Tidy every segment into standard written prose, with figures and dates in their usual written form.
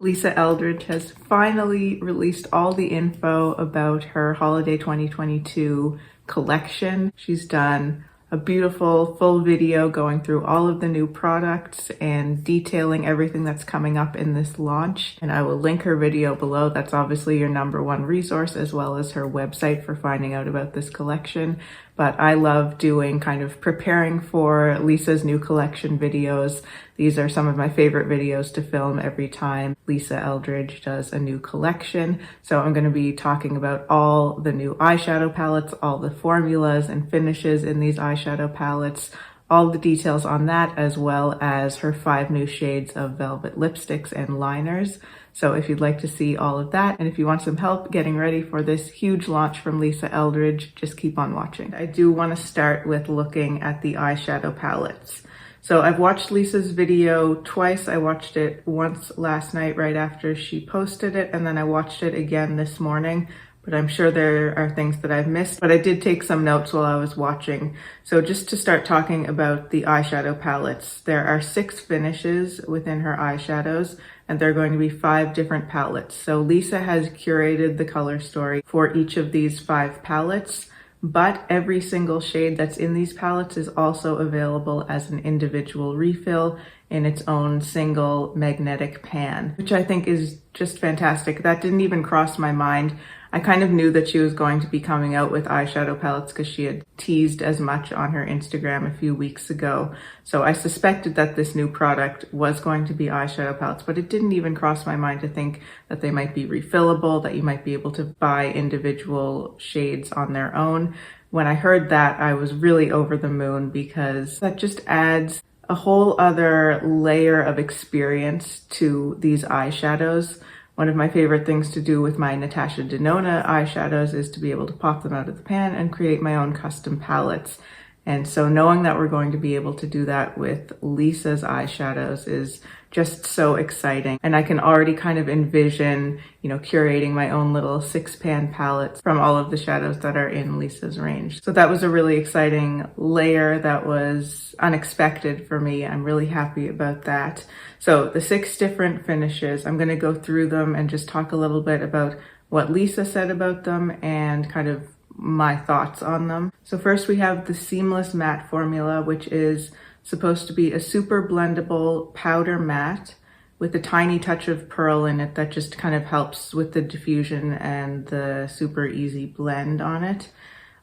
Lisa Eldridge has finally released all the info about her Holiday 2022 collection. She's done a beautiful full video going through all of the new products and detailing everything that's coming up in this launch. And I will link her video below. That's obviously your #1 resource, as well as her website for finding out about this collection. But I love doing kind of preparing for Lisa's new collection videos. These are some of my favorite videos to film every time Lisa Eldridge does a new collection. So I'm going to be talking about all the new eyeshadow palettes, all the formulas and finishes in these eyeshadow palettes, all the details on that, as well as her 5 new shades of velvet lipsticks and liners. So if you'd like to see all of that, and if you want some help getting ready for this huge launch from Lisa Eldridge, just keep on watching. I do want to start with looking at the eyeshadow palettes. So I've watched Lisa's video twice. I watched it once last night right after she posted it, and then I watched it again this morning. But I'm sure there are things that I've missed, but I did take some notes while I was watching. So just to start talking about the eyeshadow palettes, there are 6 finishes within her eyeshadows, and they're going to be 5 different palettes. So Lisa has curated the color story for each of these 5 palettes, but every single shade that's in these palettes is also available as an individual refill in its own single magnetic pan, which I think is just fantastic. That didn't even cross my mind. I kind of knew that she was going to be coming out with eyeshadow palettes because she had teased as much on her Instagram a few weeks ago. So I suspected that this new product was going to be eyeshadow palettes, but it didn't even cross my mind to think that they might be refillable, that you might be able to buy individual shades on their own. When I heard that, I was really over the moon because that just adds a whole other layer of experience to these eyeshadows. One of my favorite things to do with my Natasha Denona eyeshadows is to be able to pop them out of the pan and create my own custom palettes. And so knowing that we're going to be able to do that with Lisa's eyeshadows is just so exciting. And I can already kind of envision, curating my own little 6-pan palettes from all of the shadows that are in Lisa's range. So that was a really exciting layer that was unexpected for me. I'm really happy about that. So the 6 different finishes, I'm going to go through them and just talk a little bit about what Lisa said about them and kind of my thoughts on them. So first we have the Seamless Matte formula, which is supposed to be a super blendable powder matte with a tiny touch of pearl in it that just kind of helps with the diffusion and the super easy blend on it.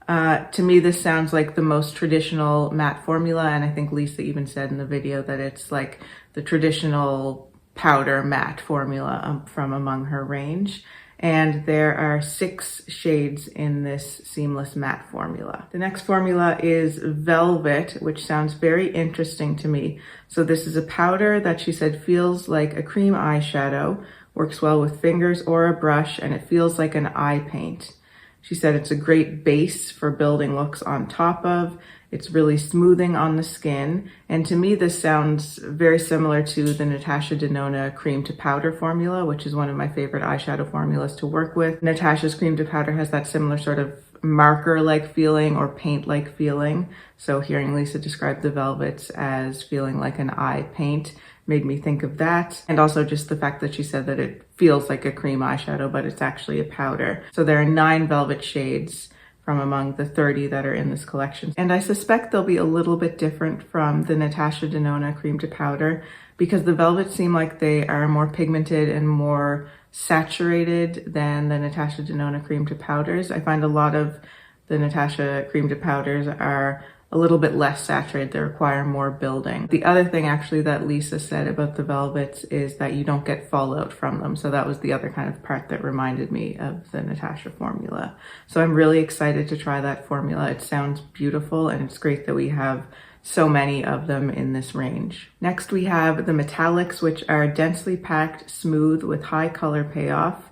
To me, this sounds like the most traditional matte formula, and I think Lisa even said in the video that it's like the traditional powder matte formula from among her range. And there are 6 shades in this Seamless Matte formula. The next formula is Velvet, which sounds very interesting to me. So this is a powder that she said feels like a cream eyeshadow, works well with fingers or a brush, and it feels like an eye paint. She said it's a great base for building looks on top of. It's really smoothing on the skin. And to me, this sounds very similar to the Natasha Denona Cream to Powder formula, which is one of my favorite eyeshadow formulas to work with. Natasha's Cream to Powder has that similar sort of marker-like feeling or paint-like feeling. So hearing Lisa describe the Velvets as feeling like an eye paint made me think of that. And also just the fact that she said that it feels like a cream eyeshadow, but it's actually a powder. So there are 9 Velvet shades from among the 30 that are in this collection. And I suspect they'll be a little bit different from the Natasha Denona Cream to Powder because the Velvets seem like they are more pigmented and more saturated than the Natasha Denona Cream to Powders. I find a lot of the Natasha Cream to Powders are a little bit less saturated. They require more building. The other thing actually that Lisa said about the Velvets is that you don't get fallout from them. So that was the other kind of part that reminded me of the Natasha formula. So I'm really excited to try that formula. It sounds beautiful and it's great that we have so many of them in this range. Next we have the Metallics, which are densely packed, smooth with high color payoff.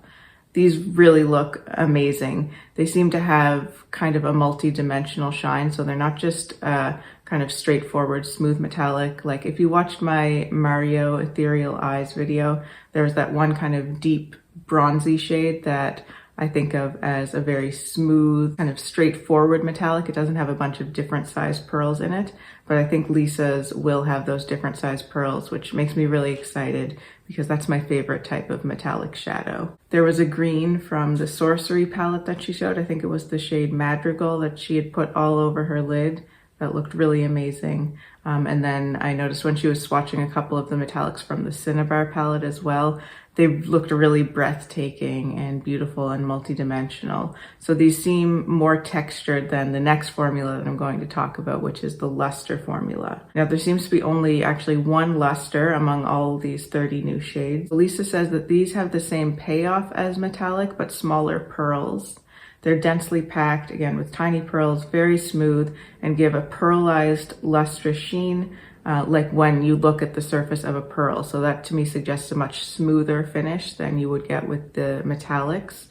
These really look amazing. They seem to have kind of a multi-dimensional shine, so they're not just a kind of straightforward smooth metallic. Like if you watched my Mario Ethereal Eyes video, there's that one kind of deep bronzy shade that I think of as a very smooth, kind of straightforward metallic. It doesn't have a bunch of different size pearls in it, but I think Lisa's will have those different size pearls, which makes me really excited because that's my favorite type of metallic shadow. There was a green from the Sorcery palette that she showed. I think it was the shade Madrigal that she had put all over her lid. That looked really amazing. And then I noticed when she was swatching a couple of the metallics from the Cinnabar palette as well, they looked really breathtaking and beautiful and multi-dimensional. So these seem more textured than the next formula that I'm going to talk about, which is the Lustre formula. Now there seems to be only actually one Lustre among all these 30 new shades. Lisa says that these have the same payoff as metallic, but smaller pearls. They're densely packed, again, with tiny pearls, very smooth, and give a pearlized lustre sheen, like when you look at the surface of a pearl. So that to me suggests a much smoother finish than you would get with the metallics.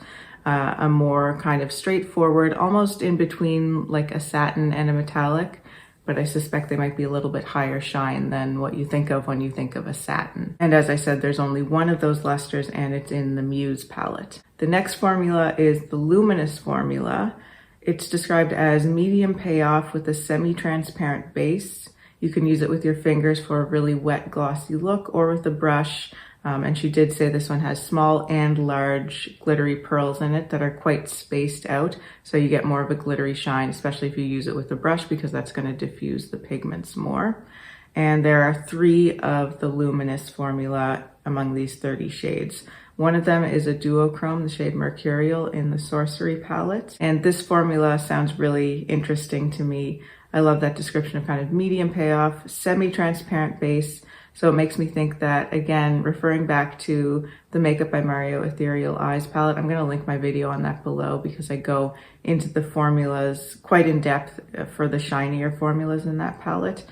A more kind of straightforward, almost in between like a satin and a metallic, but I suspect they might be a little bit higher shine than what you think of when you think of a satin. And as I said, there's only one of those lustres and it's in the Muse palette. The next formula is the Luminous formula. It's described as medium payoff with a semi-transparent base. You can use it with your fingers for a really wet, glossy look or with a brush. And she did say this one has small and large glittery pearls in it that are quite spaced out. So you get more of a glittery shine, especially if you use it with a brush, because that's going to diffuse the pigments more. And there are 3 of the Luminous formula among these 30 shades. One of them is a duochrome, the shade Mercurial in the Sorcery palette. And this formula sounds really interesting to me. I love that description of kind of medium payoff, semi-transparent base. So it makes me think that, again, referring back to the Makeup by Mario Ethereal Eyes palette, I'm going to link my video on that below because I go into the formulas quite in depth for the shinier formulas in that palette.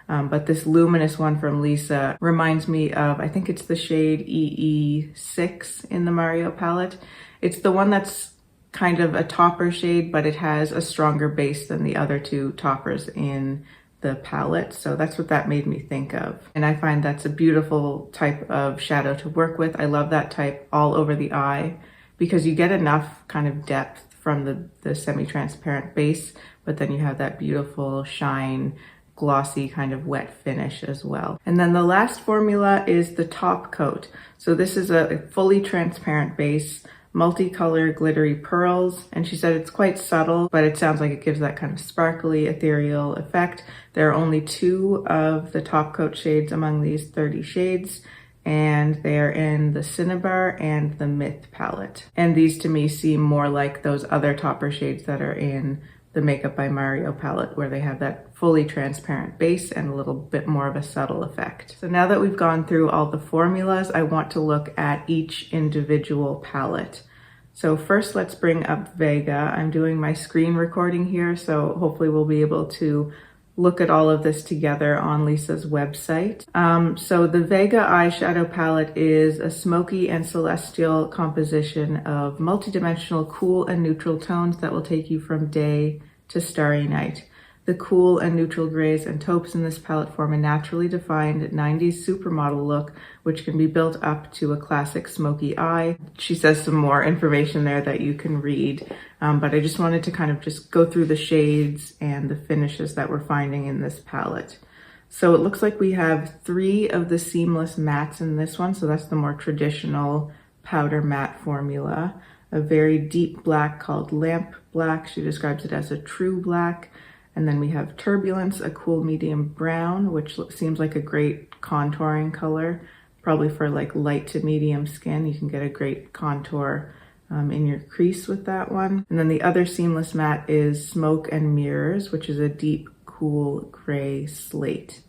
But this Luminous one from Lisa reminds me of, I think it's the shade EE6 in the Mario palette. It's the one that's kind of a topper shade, but it has a stronger base than the other 2 toppers in the palette. So that's what that made me think of. And I find that's a beautiful type of shadow to work with. I love that type all over the eye because you get enough kind of depth from the semi-transparent base, but then you have that beautiful shine, glossy kind of wet finish as well. And then the last formula is the top coat. So this is a fully transparent base, multicolor glittery pearls, and she said it's quite subtle, but it sounds like it gives that kind of sparkly ethereal effect. There are only 2 of the top coat shades among these 30 shades, and they are in the Cinnabar and the Myth palette. And these to me seem more like those other topper shades that are in the Makeup by Mario palette, where they have that fully transparent base and a little bit more of a subtle effect. So now that we've gone through all the formulas, I want to look at each individual palette. So first, let's bring up Vega. I'm doing my screen recording here, so hopefully we'll be able to look at all of this together on Lisa's website. So the Vega eyeshadow palette is a smoky and celestial composition of multidimensional cool and neutral tones that will take you from day to starry night. The cool and neutral grays and taupes in this palette form a naturally defined 90s supermodel look, which can be built up to a classic smoky eye. She says some more information there that you can read, but I just wanted to kind of just go through the shades and the finishes that we're finding in this palette. So it looks like we have 3 of the seamless mattes in this one, so that's the more traditional powder matte formula. A very deep black called Lamp Black. She describes it as a true black. And then we have Turbulence, a cool medium brown, which seems like a great contouring color, probably for like light to medium skin. You can get a great contour in your crease with that one. And then the other seamless matte is Smoke and Mirrors, which is a deep, cool gray slate.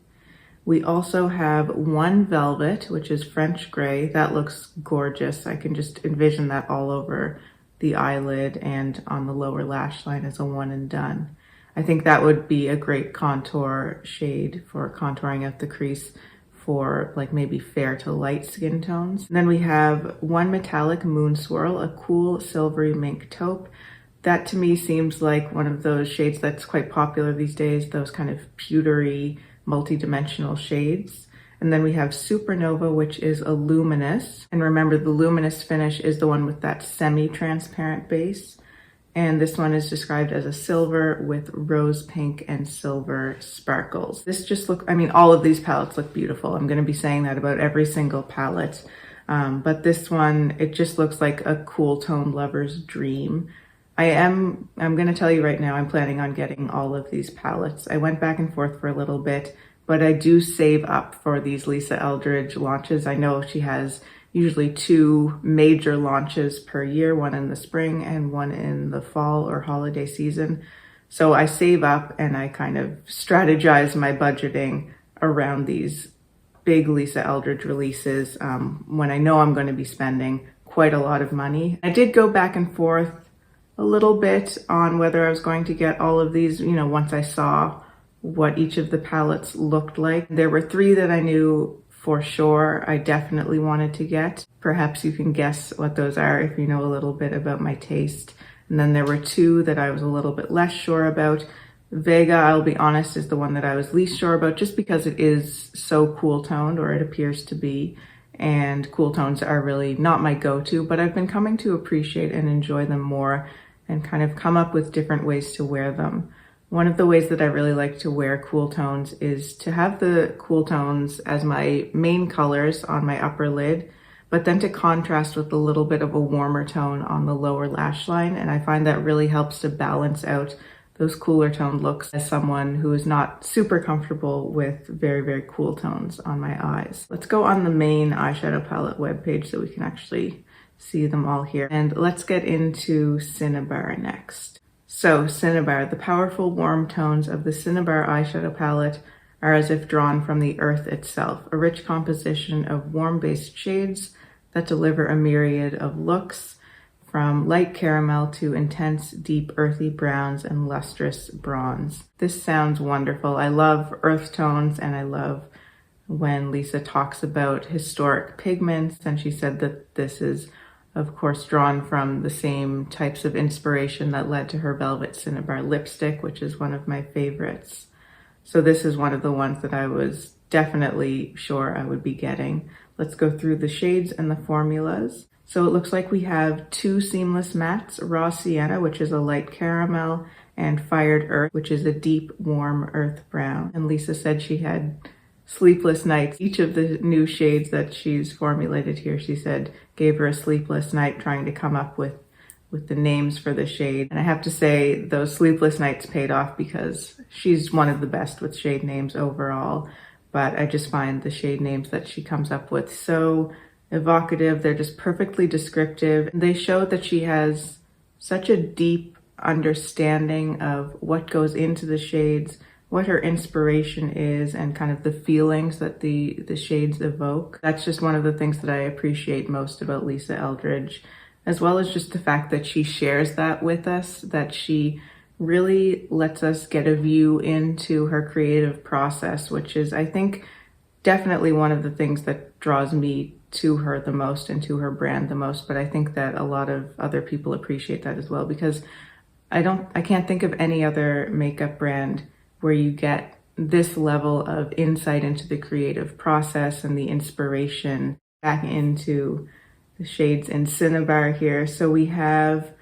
We also have one Velvet, which is French gray. That looks gorgeous. I can just envision that all over the eyelid and on the lower lash line as a one and done. I think that would be a great contour shade for contouring out the crease for like maybe fair to light skin tones. And then we have one metallic Moon Swirl, a cool silvery mink taupe. That to me seems like one of those shades that's quite popular these days, those kind of pewtery, multi-dimensional shades. And then we have Supernova, which is a luminous. And remember, the luminous finish is the one with that semi-transparent base. And this one is described as a silver with rose pink and silver sparkles. This just I mean, all of these palettes look beautiful. I'm gonna be saying that about every single palette. But this one, it just looks like a cool tone lover's dream. I'm gonna tell you right now, I'm planning on getting all of these palettes. I went back and forth for a little bit, but I do save up for these Lisa Eldridge launches. I know she has usually 2 major launches per year, one in the spring and one in the fall or holiday season. So I save up and I kind of strategize my budgeting around these big Lisa Eldridge releases when I know I'm going to be spending quite a lot of money. I did go back and forth a little bit on whether I was going to get all of these, you know, once I saw what each of the palettes looked like. There were 3 that I knew for sure I definitely wanted to get. Perhaps you can guess what those are if you know a little bit about my taste. And then there were 2 that I was a little bit less sure about. Vega, I'll be honest, is the one that I was least sure about just because it is so cool toned, or it appears to be. And cool tones are really not my go-to, but I've been coming to appreciate and enjoy them more and kind of come up with different ways to wear them. One of the ways that I really like to wear cool tones is to have the cool tones as my main colors on my upper lid, but then to contrast with a little bit of a warmer tone on the lower lash line. And I find that really helps to balance out those cooler toned looks as someone who is not super comfortable with very, very cool tones on my eyes. Let's go on the main eyeshadow palette webpage so we can actually see them all here. And let's get into Cinnabar next. So Cinnabar, the powerful warm tones of the Cinnabar eyeshadow palette are as if drawn from the earth itself, a rich composition of warm-based shades that deliver a myriad of looks, from light caramel to intense, deep, earthy browns and lustrous bronze. This sounds wonderful. I love earth tones, and I love when Lisa talks about historic pigments, and she said that this is, of course, drawn from the same types of inspiration that led to her Velvet Cinnabar lipstick, which is one of my favorites. So this is one of the ones that I was definitely sure I would be getting. Let's go through the shades and the formulas. So it looks like we have 2 seamless mattes, Raw Sienna, which is a light caramel, and Fired Earth, which is a deep, warm earth brown. And Lisa said she had sleepless nights. Each of the new shades that she's formulated here, she said, gave her a sleepless night trying to come up with the names for the shade. And I have to say those sleepless nights paid off because she's one of the best with shade names overall. But I just find the shade names that she comes up with so evocative. They're just perfectly descriptive. They show that she has such a deep understanding of what goes into the shades, what her inspiration is, and kind of the feelings that the shades evoke. That's just one of the things that I appreciate most about Lisa Eldridge, as well as just the fact that she shares that with us, that she really lets us get a view into her creative process, which is, I think, definitely one of the things that draws me to her the most and to her brand the most. But I think that a lot of other people appreciate that as well, because I can't think of any other makeup brand where you get this level of insight into the creative process and the inspiration back into the shades in Cinnabar here. So we have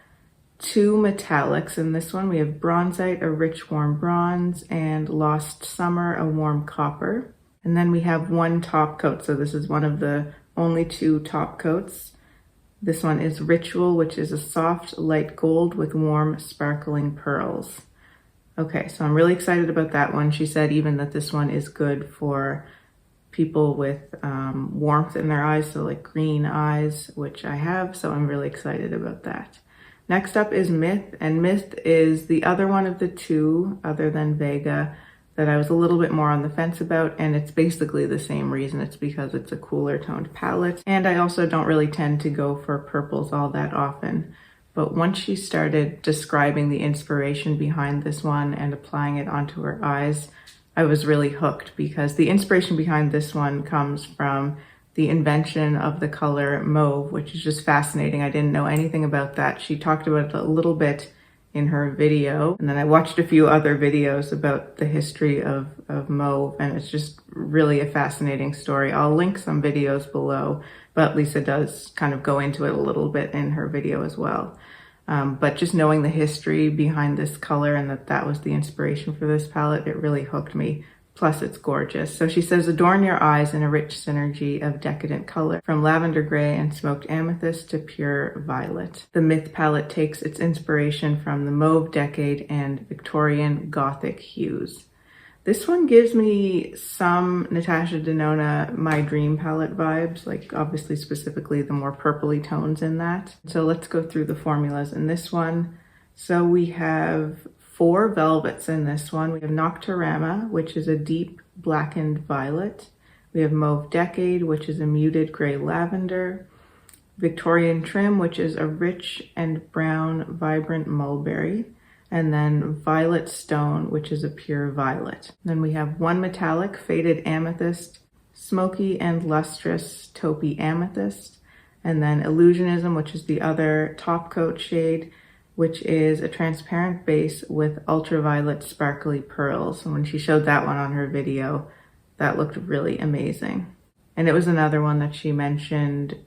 2 metallics in this one. We have Bronzite, a rich warm bronze, and Lost Summer, a warm copper. And then we have 1 top coat. So this is one of the only 2 top coats. This one is Ritual, which is a soft light gold with warm sparkling pearls. Okay, so I'm really excited about that one. She said even that this one is good for people with warmth in their eyes, so like green eyes, which I have, so I'm really excited about that. Next up is Myth, and Myth is the other one of the 2, other than Vega, that I was a little bit more on the fence about, and it's basically the same reason. It's because it's a cooler toned palette, and I also don't really tend to go for purples all that often. But once she started describing the inspiration behind this one and applying it onto her eyes, I was really hooked, because the inspiration behind this one comes from the invention of the color mauve, which is just fascinating. I didn't know anything about that. She talked about it a little bit in her video. And then I watched a few other videos about the history of mauve, and it's just really a fascinating story. I'll link some videos below, but Lisa does kind of go into it a little bit in her video as well. But just knowing the history behind this color and that was the inspiration for this palette, it really hooked me. Plus it's gorgeous. So she says, adorn your eyes in a rich synergy of decadent color, from lavender gray and smoked amethyst to pure violet. The Myth palette takes its inspiration from the Mauve Decade and Victorian Gothic hues. This one gives me some Natasha Denona My Dream palette vibes, like obviously specifically the more purpley tones in that. So let's go through the formulas in this one. So we have 4 velvets in this one. We have Nocturama, which is a deep blackened violet. We have Mauve Decade, which is a muted gray lavender. Victorian Trim, which is a rich and brown vibrant mulberry. And then Violet Stone, which is a pure violet. Then we have 1 metallic faded amethyst, smoky and lustrous taupey amethyst. And then Illusionism, which is the other top coat shade, which is a transparent base with ultraviolet sparkly pearls. And when she showed that one on her video, that looked really amazing. And it was another one that she mentioned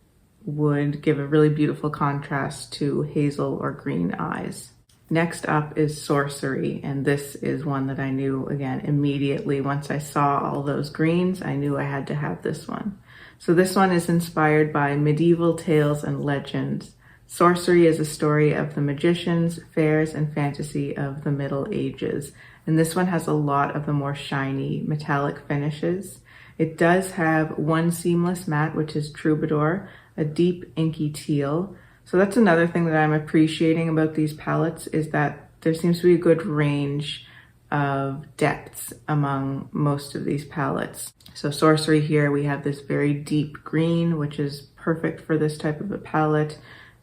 would give a really beautiful contrast to hazel or green eyes. Next up is Sorcery, and this is one that I knew, again, immediately. Once I saw all those greens, I knew I had to have this one. So this one is inspired by medieval tales and legends. Sorcery is a story of the magicians, fairs, and fantasy of the Middle Ages. And this one has a lot of the more shiny metallic finishes. It does have 1 seamless matte, which is Troubadour, a deep inky teal. So that's another thing that I'm appreciating about these palettes, is that there seems to be a good range of depths among most of these palettes. So Sorcery here, we have this very deep green, which is perfect for this type of a palette.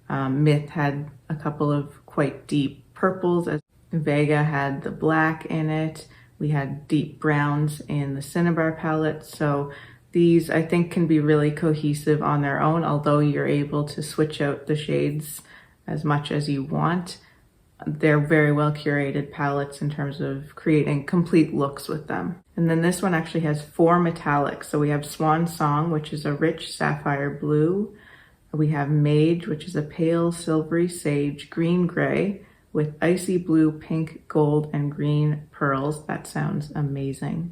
Myth had a couple of quite deep purples. Vega had the black in it. We had deep browns in the Cinnabar palette. So these, I think, can be really cohesive on their own, although you're able to switch out the shades as much as you want. They're very well curated palettes in terms of creating complete looks with them. And then this one actually has 4 metallics. So we have Swan Song, which is a rich sapphire blue. We have Mage, which is a pale silvery sage green gray with icy blue, pink, gold, and green pearls. That sounds amazing.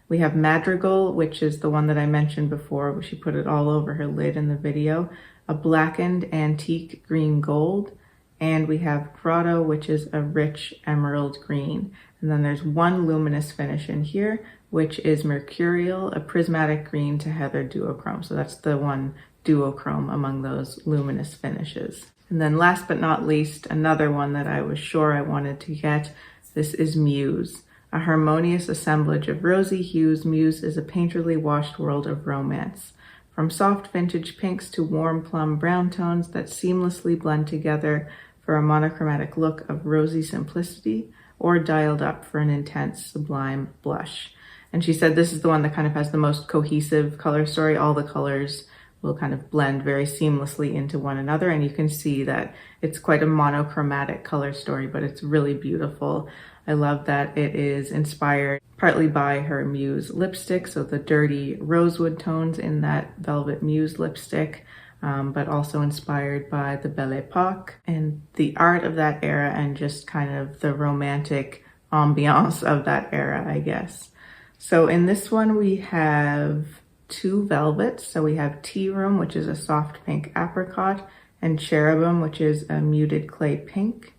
We have Madrigal, which is the one that I mentioned before, where she put it all over her lid in the video, a blackened antique green gold. And we have Grotto, which is a rich emerald green. And then there's 1 luminous finish in here, which is Mercurial, a prismatic green to heather duochrome. So that's the one duochrome among those luminous finishes. And then last but not least, another one that I was sure I wanted to get. This is Muse. A harmonious assemblage of rosy hues, Muse is a painterly washed world of romance. From soft vintage pinks to warm plum brown tones that seamlessly blend together for a monochromatic look of rosy simplicity, or dialed up for an intense, sublime blush. And she said this is the one that kind of has the most cohesive color story. All the colors will kind of blend very seamlessly into one another, and you can see that it's quite a monochromatic color story, but it's really beautiful. I love that it is inspired partly by her Muse lipstick, so the dirty rosewood tones in that Velvet Muse lipstick, but also inspired by the Belle Epoque and the art of that era and just kind of the romantic ambiance of that era, I guess. So in this one we have 2 velvets. So we have Tea Room, which is a soft pink apricot, and Cherubim, which is a muted clay pink.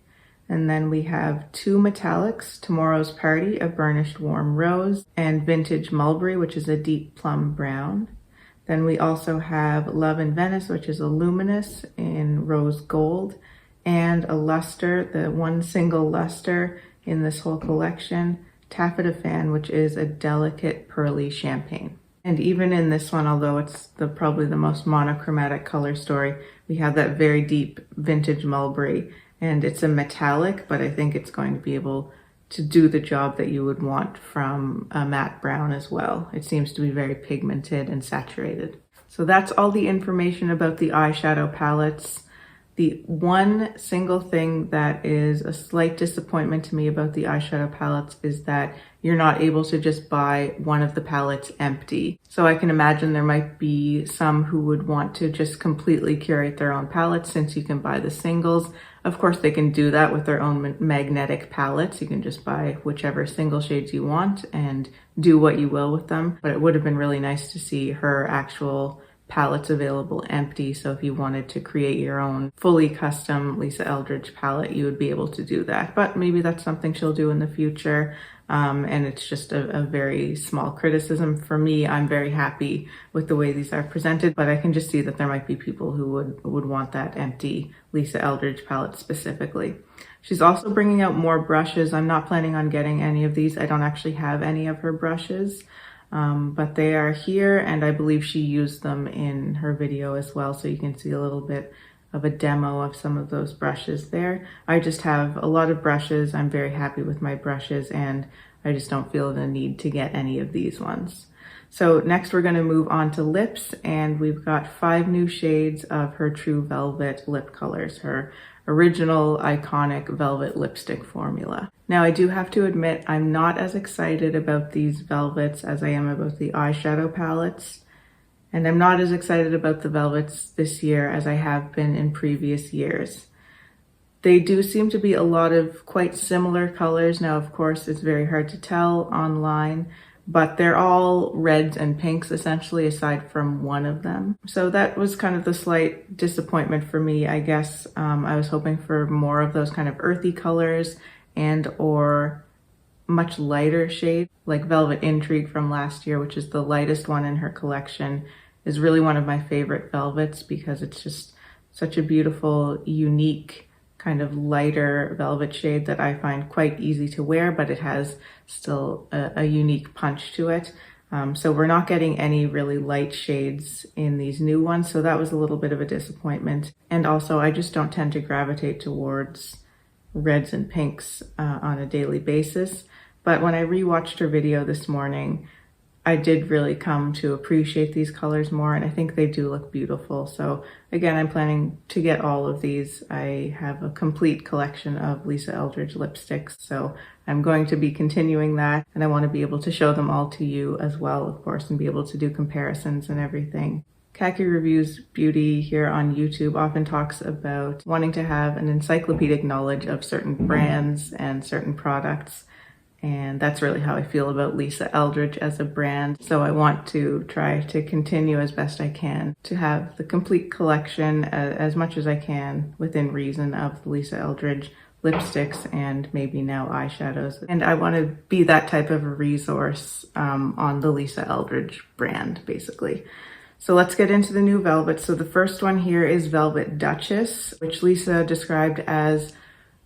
And then we have 2 metallics, Tomorrow's Party, a burnished warm rose, and Vintage Mulberry, which is a deep plum brown. Then we also have Love in Venice, which is a luminous in rose gold, and a Lustre, the 1 single Lustre in this whole collection, Taffeta Fan, which is a delicate pearly champagne. And even in this one, although it's probably the most monochromatic color story, we have that very deep vintage mulberry, and it's a metallic, but I think it's going to be able to do the job that you would want from a matte brown as well. It seems to be very pigmented and saturated. So that's all the information about the eyeshadow palettes. The one single thing that is a slight disappointment to me about the eyeshadow palettes is that you're not able to just buy one of the palettes empty. So I can imagine there might be some who would want to just completely curate their own palettes since you can buy the singles. Of course, they can do that with their own magnetic palettes. You can just buy whichever single shades you want and do what you will with them. But it would have been really nice to see her actual palettes available empty, so if you wanted to create your own fully custom Lisa Eldridge palette, you would be able to do that. But maybe that's something she'll do in the future, and it's just a very small criticism. For me, I'm very happy with the way these are presented, but I can just see that there might be people who would want that empty Lisa Eldridge palette specifically. She's also bringing out more brushes. I'm not planning on getting any of these. I don't actually have any of her brushes. But they are here, and I believe she used them in her video as well, so you can see a little bit of a demo of some of those brushes there. I just have a lot of brushes. I'm very happy with my brushes, and I just don't feel the need to get any of these ones. So next we're going to move on to lips, and we've got 5 new shades of her True Velvet lip colors, her original iconic velvet lipstick formula. Now I do have to admit I'm not as excited about these velvets as I am about the eyeshadow palettes, and I'm not as excited about the velvets this year as I have been in previous years. They do seem to be a lot of quite similar colors. Now of course it's very hard to tell online, but they're all reds and pinks essentially, aside from one of them. So that was kind of the slight disappointment for me, I guess. I was hoping for more of those kind of earthy colors and or much lighter shade, like Velvet Intrigue from last year, which is the lightest one in her collection, is really one of my favorite velvets because it's just such a beautiful, unique, kind of lighter velvet shade that I find quite easy to wear, but it has still a unique punch to it. So we're not getting any really light shades in these new ones, so that was a little bit of a disappointment. And also I just don't tend to gravitate towards reds and pinks on a daily basis. But when I rewatched her video this morning, I did really come to appreciate these colors more, and I think they do look beautiful. So again, I'm planning to get all of these. I have a complete collection of Lisa Eldridge lipsticks, so I'm going to be continuing that, and I want to be able to show them all to you as well, of course, and be able to do comparisons and everything. Khaki Reviews Beauty here on YouTube often talks about wanting to have an encyclopedic knowledge of certain brands and certain products. And that's really how I feel about Lisa Eldridge as a brand. So I want to try to continue as best I can to have the complete collection as much as I can within reason of the Lisa Eldridge lipsticks and maybe now eyeshadows. And I want to be that type of a resource on the Lisa Eldridge brand, basically. So let's get into the new velvets. So the first one here is Velvet Duchess, which Lisa described as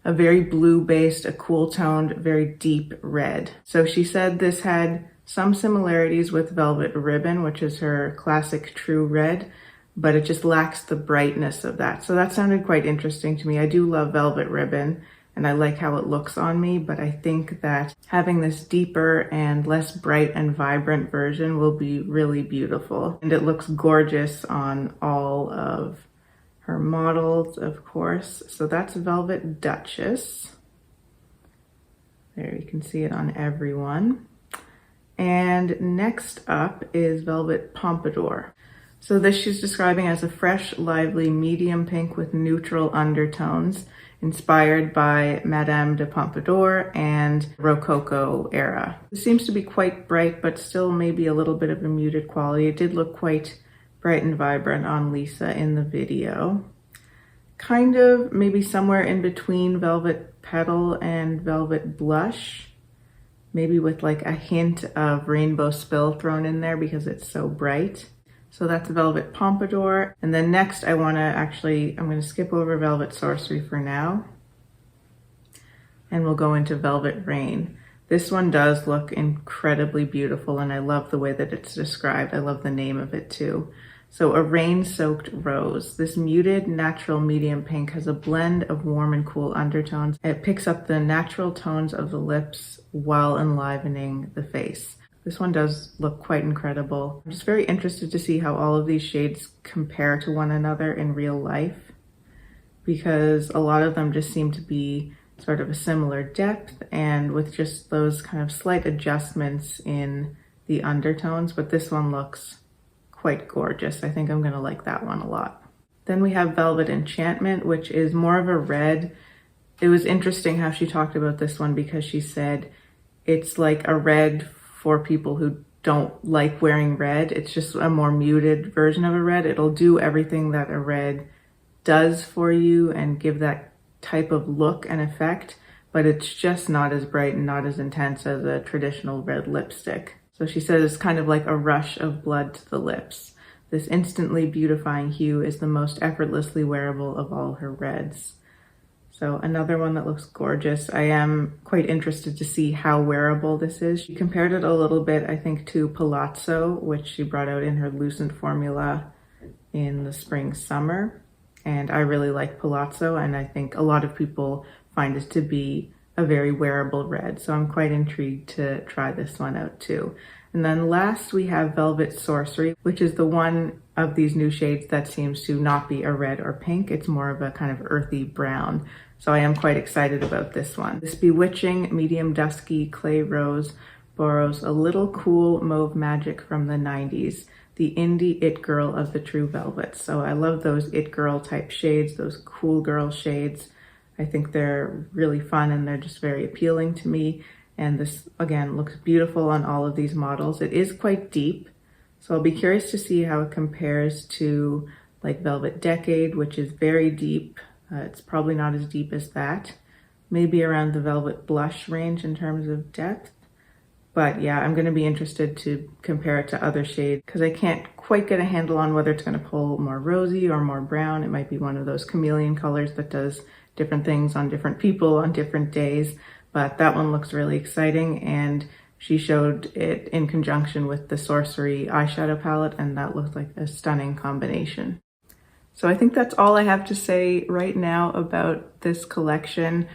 a very blue-based, a cool-toned, very deep red. So she said this had some similarities with Velvet Ribbon, which is her classic true red, but it just lacks the brightness of that. So that sounded quite interesting to me. I do love Velvet Ribbon, and I like how it looks on me, but I think that having this deeper and less bright and vibrant version will be really beautiful. And it looks gorgeous on all of her models, of course. So that's Velvet Duchess. There, you can see it on everyone. And next up is Velvet Pompadour. So this she's describing as a fresh, lively, medium pink with neutral undertones, inspired by Madame de Pompadour and Rococo era. It seems to be quite bright, but still maybe a little bit of a muted quality. It did look quite bright and vibrant on Lisa in the video. Kind of maybe somewhere in between Velvet Petal and Velvet Blush, maybe with like a hint of Rainbow Spill thrown in there because it's so bright. So that's Velvet Pompadour. And then next I'm gonna skip over Velvet Sorcery for now. And we'll go into Velvet Rain. This one does look incredibly beautiful, and I love the way that it's described. I love the name of it too. So a rain-soaked rose. This muted natural medium pink has a blend of warm and cool undertones. It picks up the natural tones of the lips while enlivening the face. This one does look quite incredible. I'm just very interested to see how all of these shades compare to one another in real life. because a lot of them just seem to be sort of a similar depth and with just those kind of slight adjustments in the undertones, but this one looks quite gorgeous. I think I'm gonna like that one a lot. Then we have Velvet Enchantment, which is more of a red. It was interesting how she talked about this one because she said it's like a red for people who don't like wearing red. It's just a more muted version of a red. It'll do everything that a red does for you and give that type of look and effect, but it's just not as bright and not as intense as a traditional red lipstick. So she says it's kind of like a rush of blood to the lips. This instantly beautifying hue is the most effortlessly wearable of all her reds. So another one that looks gorgeous. I am quite interested to see how wearable this is. She compared it a little bit, I think, to Palazzo, which she brought out in her Lucent formula in the spring summer. And I really like Palazzo, and I think a lot of people find it to be a very wearable red. So I'm quite intrigued to try this one out too. And then last we have Velvet Sorcery, which is the one of these new shades that seems to not be a red or pink. It's more of a kind of earthy brown. So I am quite excited about this one. This bewitching medium dusky clay rose borrows a little cool mauve magic from the 90s. The indie it girl of the true velvets. So I love those it girl type shades, those cool girl shades. I think they're really fun and they're just very appealing to me. And this, again, looks beautiful on all of these models. It is quite deep, so I'll be curious to see how it compares to like Velvet Decade, which is very deep. It's probably not as deep as that. Maybe around the Velvet Blush range in terms of depth. But yeah, I'm going to be interested to compare it to other shades because I can't quite get a handle on whether it's going to pull more rosy or more brown. It might be one of those chameleon colors that does different things on different people on different days. But that one looks really exciting, and she showed it in conjunction with the Sorcery eyeshadow palette, and that looked like a stunning combination. So I think that's all I have to say right now about this collection.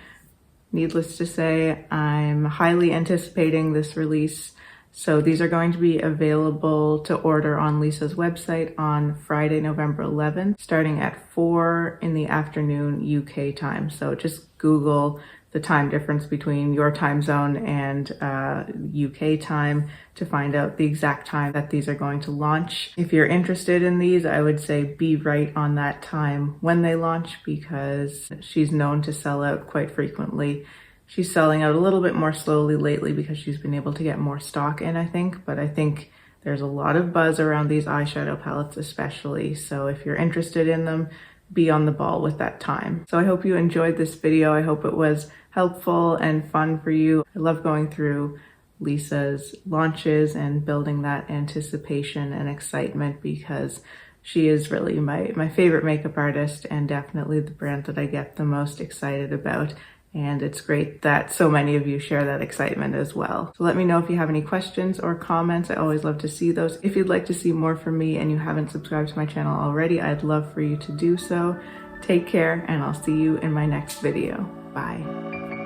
Needless to say, I'm highly anticipating this release. So these are going to be available to order on Lisa's website on Friday, November 11th, starting at 4 in the afternoon UK time. So just Google the time difference between your time zone and UK time to find out the exact time that these are going to launch. If you're interested in these, I would say be right on that time when they launch because she's known to sell out quite frequently. She's selling out a little bit more slowly lately because she's been able to get more stock in, I think, but I think there's a lot of buzz around these eyeshadow palettes especially. So if you're interested in them, be on the ball with that time. So I hope you enjoyed this video. I hope it was helpful and fun for you. I love going through Lisa's launches and building that anticipation and excitement because she is really my favorite makeup artist and definitely the brand that I get the most excited about. And it's great that so many of you share that excitement as well. So let me know if you have any questions or comments. I always love to see those. If you'd like to see more from me and you haven't subscribed to my channel already, I'd love for you to do so. Take care, and I'll see you in my next video. Bye.